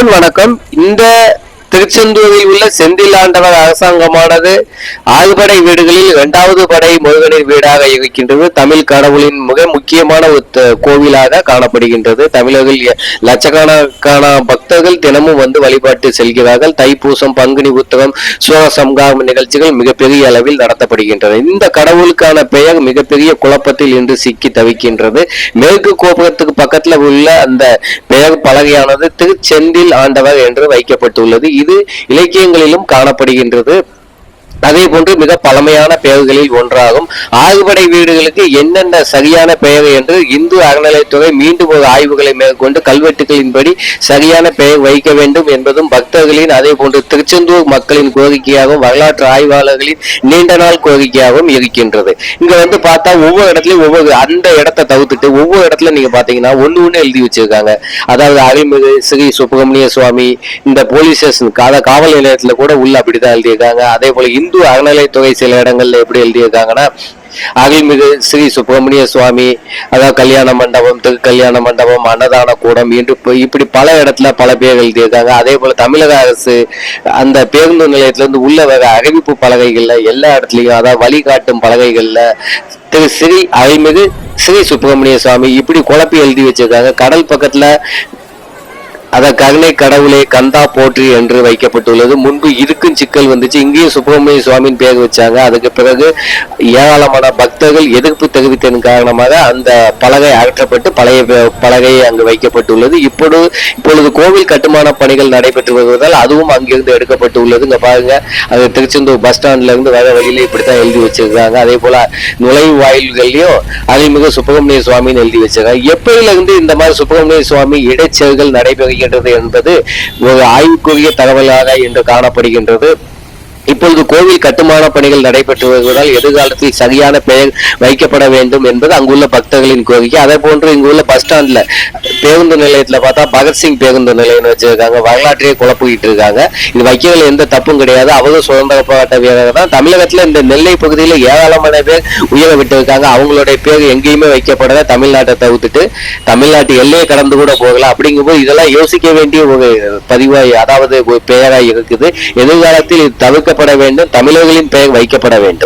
அன்புடன் வணக்கம். இந்த திருச்செந்தூரில் உள்ள செந்தில் ஆண்டவர் அரசாங்கமானது ஆழ்படை வீடுகளில் 2வது படை முருகனின் வீடாக இருக்கின்றது. தமிழ் கடவுளின் மிக முக்கியமான கோவிலாக காணப்படுகின்றது. தமிழர்கள் லட்சக்கணக்கான பக்தர்கள் தினமும் வந்து வழிபாட்டு செல்கிறார்கள். தைப்பூசம், பங்குனி உத்திரம், சூரசம்ஹாரம் நிகழ்ச்சிகள் மிகப்பெரிய அளவில் நடத்தப்படுகின்றன. இந்த கடவுளுக்கான பெயர் மிகப்பெரிய குழப்பத்தில் இன்று சிக்கி தவிக்கின்றது. மேற்கு கோபுரத்துக்கு பக்கத்தில் உள்ள அந்த பெயர் பலகையானது திருச்செந்தில் ஆண்டவர் என்று வைக்கப்பட்டுள்ளது. இது இலக்கியங்களிலும் காணப்படுகின்றது. அதே போன்று மிக பழமையான பெயர்களில் ஒன்றாகும். ஆறுபடை வீடுகளுக்கு என்னென்ன சரியான பெயர் என்று இந்து அறநிலையத்துறை மீண்டும் ஒரு ஆய்வுகளை மேற்கொண்டு கல்வெட்டுகளின்படி சரியான பெயர் வைக்க வேண்டும் என்பதும் பக்தர்களின் அதே போன்று திருச்செந்தூர் மக்களின் கோரிக்கையாகவும் வரலாற்று ஆய்வாளர்களின் நீண்ட நாள் கோரிக்கையாகவும் இருக்கின்றது. இங்க வந்து பார்த்தா ஒவ்வொரு இடத்துலயும் ஒவ்வொரு அந்த இடத்தை தவிர்த்துட்டு ஒவ்வொரு இடத்துல நீங்க பாத்தீங்கன்னா ஒண்ணு எழுதி வச்சிருக்காங்க. அதாவது அருள்மிகு ஸ்ரீ சுப்பிரமணிய சுவாமி, இந்த போலீஸ் ஸ்டேஷன் காவல் நிலையத்துல கூட உள்ள அப்படிதான் எழுதியிருக்காங்க. அதே போல இந்து அறநிலையத்துறை சில இடங்கள்ல எப்படி எழுதியிருக்காங்கன்னா அருள்மிகு ஸ்ரீ சுப்பிரமணிய சுவாமி, அதாவது கல்யாண மண்டபம், திருக்கல்யாண மண்டபம், அன்னதான கூடம் என்று இப்படி பல இடத்துல பல பேர் எழுதியிருக்காங்க. அதே போல தமிழக அரசு அந்த பேருந்து நிலையத்துல இருந்து உள்ள வர அறிவிப்பு பலகைகள்ல எல்லா இடத்துலயும், அதாவது வழிகாட்டும் பலகைகள்ல திரு ஸ்ரீ அருள்மிகு ஸ்ரீ சுப்பிரமணிய சுவாமி இப்படி குழப்பி எழுதி வச்சிருக்காங்க. கடல் பக்கத்துல அத கருணை கடவுளே கந்தா போற்றி என்று வைக்கப்பட்டுள்ளது. முன்பு இதுக்கும் சிக்கல் வந்துச்சு. இங்கேயும் சுப்பிரமணிய சுவாமியின் பேர் வச்சாங்க. அதுக்கு பிறகு ஏராளமான பக்தர்கள் எதிர்ப்பு தெரிவித்ததன் காரணமாக அந்த பலகை அகற்றப்பட்டு பழைய பலகையை அங்கு வைக்கப்பட்டுள்ளது. இப்பொழுது கோவில் கட்டுமான பணிகள் நடைபெற்று வருவதால் அதுவும் அங்கிருந்து எடுக்கப்பட்டுள்ளது. இங்க பாருங்க, அது திருச்செந்தூர் பஸ் ஸ்டாண்ட்ல இருந்து வர வழியில இப்படித்தான் எழுதி வச்சிருக்காங்க. அதே போல நுழைவு வாயில்கள்லயும் அருள்மிகு சுப்பிரமணிய சுவாமின்னு எழுதி வச்சிருக்காங்க. எப்பயில இருந்து இந்த மாதிரி சுப்பிரமணிய சுவாமி இடைச்செருகல் நடைபெறுகின்றது என்பது ஒரு ஆய்வுக்குரிய தகவலாக இன்று காணப்படுகின்றது. இப்பொழுது கோவில் கட்டுமான பணிகள் நடைபெற்று வருவதால் எதிர்காலத்தில் சரியான பெயர் வைக்கப்பட வேண்டும் என்பது அங்குள்ள பக்தர்களின் கோரிக்கை. அதே போன்று இங்குள்ள பஸ் ஸ்டாண்ட்ல பேருந்து நிலையத்துல பார்த்தா பகத்சிங் பேருந்து நிலையம் வச்சிருக்காங்க. வரலாற்றையே குழப்பிக்கிட்டு இருக்காங்க. இது வைக்கிறதுல எந்த தப்பும் கிடையாது. அவரும் சுதந்திர போராட்ட வீரர் தான். தமிழகத்துல இந்த நெல்லை பகுதியில் ஏராளமான பேர் உயர விட்டு இருக்காங்க. அவங்களுடைய பேர் எங்கேயுமே வைக்கப்படல. தமிழ்நாட்டை தவிர்த்துட்டு தமிழ்நாட்டு எல்லையை கடந்து கூட போகலாம். அப்படிங்கும்போது இதெல்லாம் யோசிக்க வேண்டிய ஒரு பதிவாய், அதாவது ஒரு பெயராய் இருக்குது. எதிர்காலத்தில் இது தவிர்க்க வேண்டும். தமிழர்களின் பெயர் வைக்கப்பட வேண்டும்.